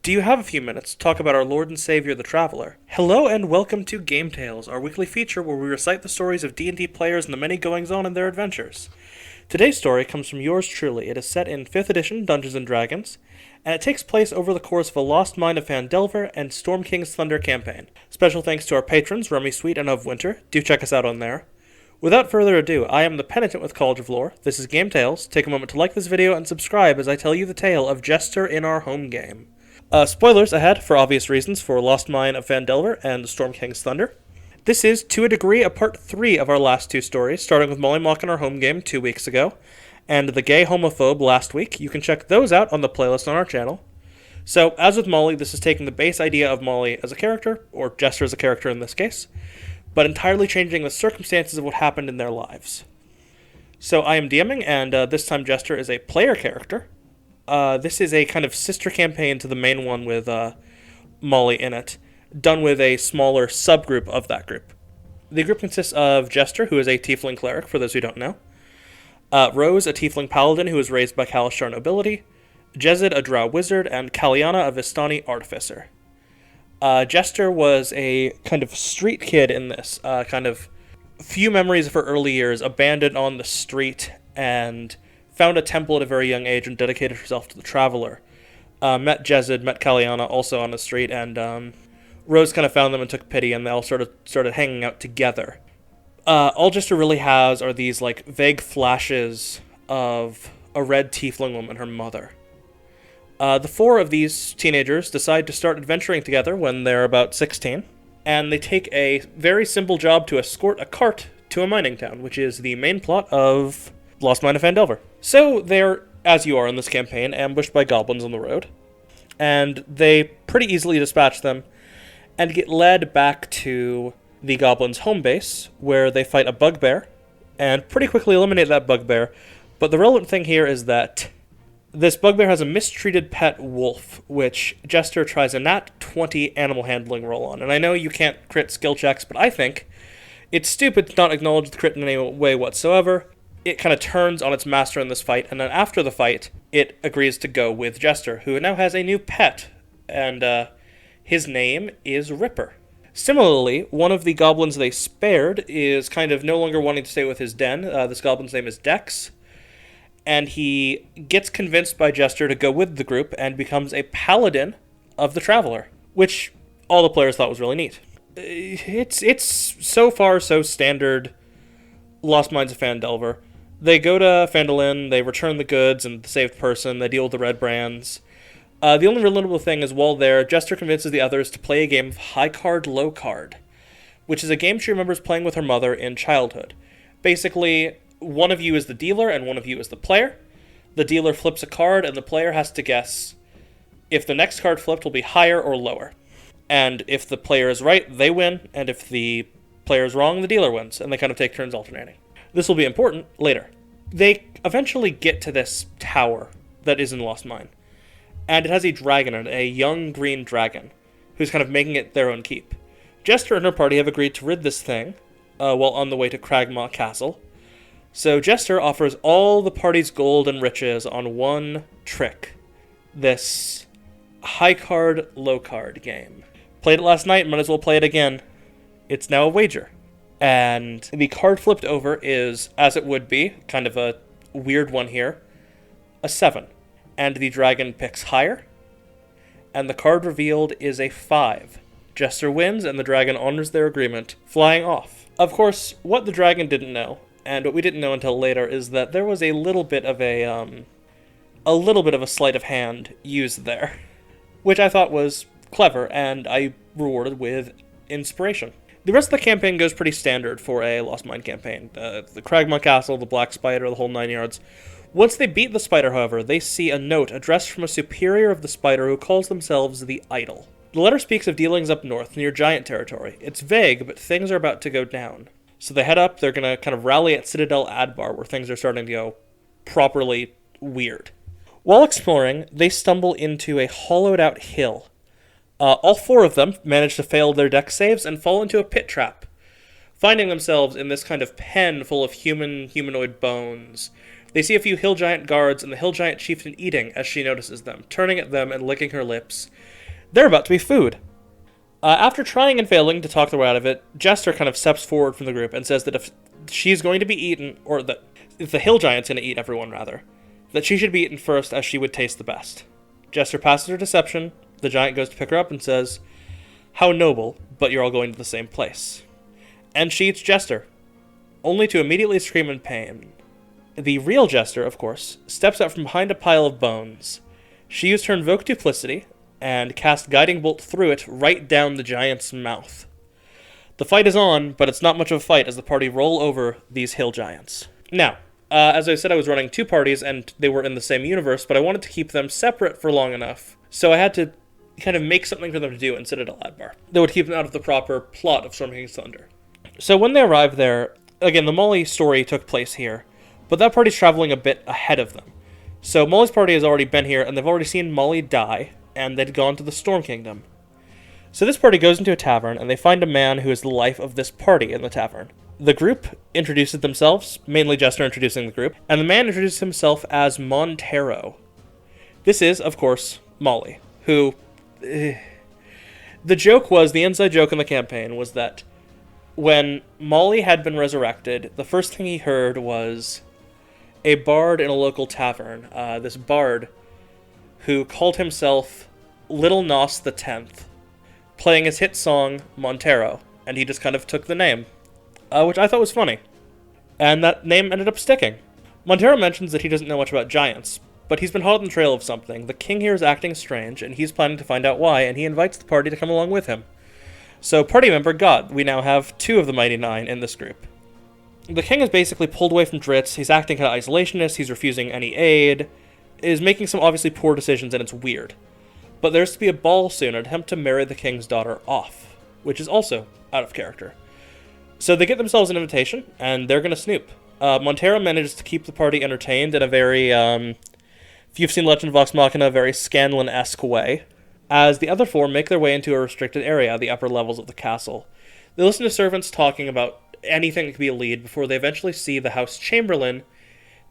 Do you have a few minutes to talk about our Lord and Savior the Traveler? Hello and welcome to Game Tales, our weekly feature where we recite the stories of D&D players and the many goings-on in their adventures. Today's story comes from yours truly. It is set in 5th edition Dungeons & Dragons, and it takes place over the course of a Lost Mine of Phandelver and Storm King's Thunder campaign. Special thanks to our patrons, Rummy Sweet and Of Winter. Do check us out on there. Without further ado, I am the Penitent with College of Lore. This is Game Tales. Take a moment to like this video and subscribe as I tell you the tale of Jester in our home game. Spoilers ahead, for obvious reasons, for Lost Mine of Phandelver and the Storm King's Thunder. This is, to a degree, a part 3 of our last two stories, starting with Molly Mock in our home game 2 weeks ago, and The Gay Homophobe last week. You can check those out on the playlist on our channel. So, as with Molly, this is taking the base idea of Molly as a character, or Jester as a character in this case, but entirely changing the circumstances of what happened in their lives. So I am DMing, and this time Jester is a player character. This is a kind of sister campaign to the main one with Molly in it, done with a smaller subgroup of that group. The group consists of Jester, who is a tiefling cleric, for those who don't know, Rose, a tiefling paladin who was raised by Kalashtar nobility, Jezid, a drow wizard, and Kaliana, a Vistani artificer. Jester was a kind of street kid in this, kind of few memories of her early years, abandoned on the street, and found a temple at a very young age and dedicated herself to the Traveler. Met Jezid, met Kaliana also on the street, and Rose kind of found them and took pity, and they all started hanging out together. All Jester really has are these like vague flashes of a red tiefling woman, her mother. The four of these teenagers decide to start adventuring together when they're about 16, and they take a very simple job to escort a cart to a mining town, which is the main plot of Lost Mine of Phandelver. So they're, as you are in this campaign, ambushed by goblins on the road, and they pretty easily dispatch them and get led back to the goblins' home base, where they fight a bugbear, and pretty quickly eliminate that bugbear. But the relevant thing here is that this bugbear has a mistreated pet wolf, which Jester tries a nat 20 animal handling roll on. And I know you can't crit skill checks, but I think it's stupid to not acknowledge the crit in any way whatsoever. It kind of turns on its master in this fight, and then after the fight, it agrees to go with Jester, who now has a new pet, and his name is Ripper. Similarly, one of the goblins they spared is kind of no longer wanting to stay with his den. This goblin's name is Dex, and he gets convinced by Jester to go with the group and becomes a paladin of the Traveler, which all the players thought was really neat. It's so far so standard Lost Mines of Phandelver. They go to Phandalin, they return the goods and the saved person, they deal with the red brands. The only relatable thing is while there, Jester convinces the others to play a game of high card, low card, which is a game she remembers playing with her mother in childhood. Basically, one of you is the dealer and one of you is the player. The dealer flips a card and the player has to guess if the next card flipped will be higher or lower. And if the player is right, they win, and if the player is wrong, the dealer wins, and they kind of take turns alternating. This will be important later. They eventually get to this tower that is in Lost Mine, and it has a dragon in it, a young green dragon, who's kind of making it their own keep. Jester and her party have agreed to rid this thing while on the way to Cragmaw Castle, so Jester offers all the party's gold and riches on one trick, this high card, low card game. Played it last night, might as well play it again. It's now a wager. And the card flipped over is, as it would be, kind of a weird one here, a 7. And the dragon picks higher, and the card revealed is a 5. Jester wins, and the dragon honors their agreement, flying off. Of course, what the dragon didn't know, and what we didn't know until later, is that there was a little bit of a sleight of hand used there, which I thought was clever, and I rewarded with inspiration. The rest of the campaign goes pretty standard for a Lost Mine campaign. The Cragmaw Castle, the Black Spider, the whole 9 yards. Once they beat the spider, however, they see a note addressed from a superior of the spider who calls themselves the Idol. The letter speaks of dealings up north, near giant territory. It's vague, but things are about to go down. So they head up, they're going to kind of rally at Citadel Adbar, where things are starting to go properly weird. While exploring, they stumble into a hollowed-out hill. All 4 of them manage to fail their dex saves and fall into a pit trap, finding themselves in this kind of pen full of humanoid bones. They see a few hill giant guards and the hill giant chieftain eating as she notices them, turning at them and licking her lips. They're about to be food. After trying and failing to talk their way out of it, Jester kind of steps forward from the group and says that if she's going to be eaten, or that if the hill giant's going to eat everyone, rather, that she should be eaten first as she would taste the best. Jester passes her deception. The giant goes to pick her up and says, "How noble, but you're all going to the same place." And she eats Jester, only to immediately scream in pain. The real Jester, of course, steps out from behind a pile of bones. She used her invoke duplicity and cast Guiding Bolt through it right down the giant's mouth. The fight is on, but it's not much of a fight as the party roll over these hill giants. Now, as I said, I was running 2 parties and they were in the same universe, but I wanted to keep them separate for long enough, so I had to kind of make something for them to do in Citadel Adbar that would keep them out of the proper plot of Storm King's Thunder. So when they arrive there, again, the Molly story took place here, but that party's traveling a bit ahead of them. So Molly's party has already been here, and they've already seen Molly die, and they'd gone to the Storm Kingdom. So this party goes into a tavern, and they find a man who is the life of this party in the tavern. The group introduces themselves, mainly Jester introducing the group, and the man introduces himself as Montero. This is, of course, Molly, who... The joke was, the inside joke in the campaign was that when Molly had been resurrected, the first thing he heard was a bard in a local tavern, this bard who called himself Little Nos the 10th, playing his hit song, Montero, and he just kind of took the name, which I thought was funny. And that name ended up sticking. Montero mentions that he doesn't know much about giants, but he's been hot on the trail of something. The king here is acting strange, and he's planning to find out why, and he invites the party to come along with him. So, party member God, we now have 2 of the Mighty Nine in this group. The king is basically pulled away from Dritz, he's acting kind of isolationist, he's refusing any aid, is making some obviously poor decisions, and it's weird. But there's to be a ball soon, an attempt to marry the king's daughter off, which is also out of character. So they get themselves an invitation, and they're going to snoop. Montero manages to keep the party entertained in a very, if you've seen Legend of Vox Machina, very Scanlan-esque way, as the other 4 make their way into a restricted area, the upper levels of the castle. They listen to servants talking about anything that could be a lead before they eventually see the House Chamberlain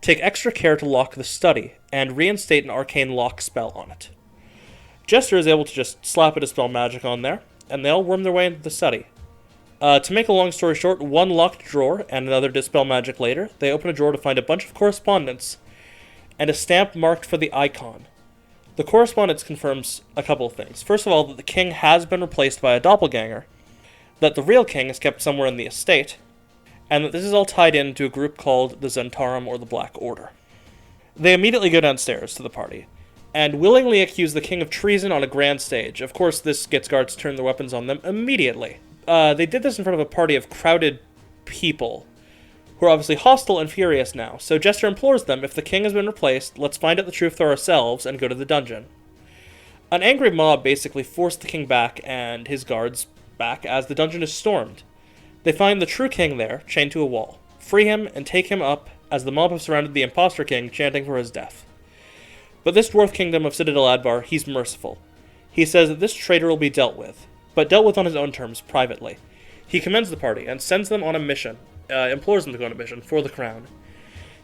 take extra care to lock the study and reinstate an arcane lock spell on it. Jester is able to just slap a Dispel Magic on there, and they all worm their way into the study. To make a long story short, one locked drawer and another Dispel Magic later, they open a drawer to find a bunch of correspondence and a stamp marked for the icon. The correspondence confirms a couple of things. First of all, that the king has been replaced by a doppelganger, that the real king is kept somewhere in the estate, and that this is all tied into a group called the Zentarum or the Black Order. They immediately go downstairs to the party, and willingly accuse the king of treason on a grand stage. Of course, this gets guards to turn their weapons on them immediately. They did this in front of a party of crowded people, who are obviously hostile and furious now, so Jester implores them, if the king has been replaced, let's find out the truth for ourselves and go to the dungeon. An angry mob basically forced the king back and his guards back as the dungeon is stormed. They find the true king there, chained to a wall, free him and take him up as the mob have surrounded the imposter king, chanting for his death. But this dwarf kingdom of Citadel Adbar, he's merciful. He says that this traitor will be dealt with, but dealt with on his own terms, privately. He commends the party and sends them on a mission, implores them to go on a mission for the crown.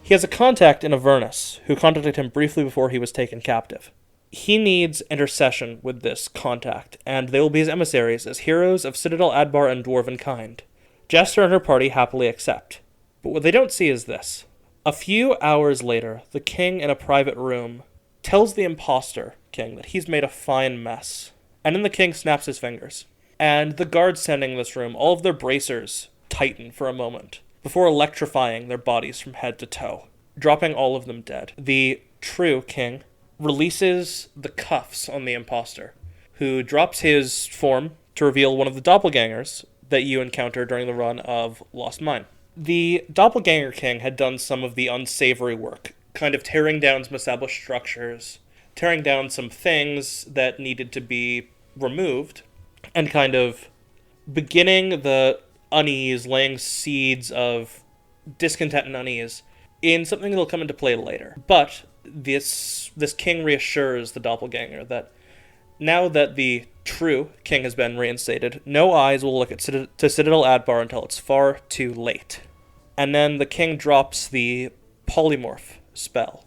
He has a contact in Avernus, who contacted him briefly before he was taken captive. He needs intercession with this contact, and they will be his emissaries as heroes of Citadel Adbar and Dwarven kind. Jester and her party happily accept. But what they don't see is this. A few hours later, the king in a private room tells the imposter king that he's made a fine mess. And then the king snaps his fingers. And the guards standing in this room, all of their bracers tighten for a moment, before electrifying their bodies from head to toe, dropping all of them dead. The true king releases the cuffs on the imposter, who drops his form to reveal one of the doppelgangers that you encounter during the run of Lost Mine. The doppelganger king had done some of the unsavory work, kind of tearing down some established structures, tearing down some things that needed to be removed, and kind of beginning the unease, laying seeds of discontent and unease in something that'll come into play later. But this king reassures the doppelganger that now that the true king has been reinstated, no eyes will look at to Citadel Adbar until it's far too late. And then the king drops the polymorph spell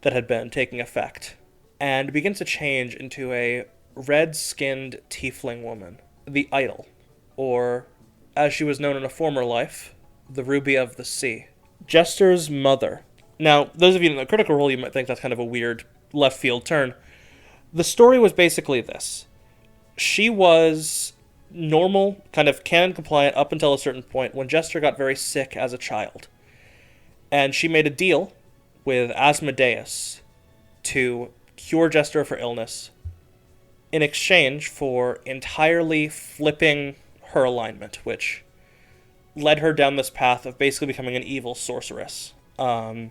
that had been taking effect, and begins to change into a red-skinned tiefling woman, the Idol, or, as she was known in a former life, the Ruby of the Sea. Jester's mother. Now, those of you in the Critical Role, you might think that's kind of a weird left field turn. The story was basically this. She was normal, kind of canon compliant up until a certain point when Jester got very sick as a child. And she made a deal with Asmodeus to cure Jester of her illness in exchange for entirely flipping her alignment, which led her down this path of basically becoming an evil sorceress. And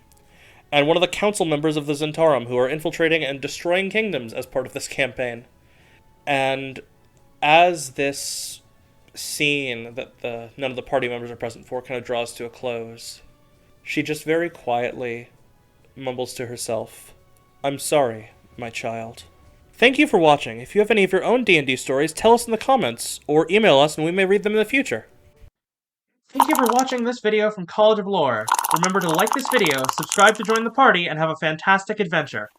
one of the council members of the Zentarum who are infiltrating and destroying kingdoms as part of this campaign. And as this scene that none of the party members are present for kind of draws to a close, she just very quietly mumbles to herself, "I'm sorry, my child." Thank you for watching. If you have any of your own D&D stories, tell us in the comments, or email us and we may read them in the future. Thank you for watching this video from College of Lore. Remember to like this video, subscribe to join the party, and have a fantastic adventure.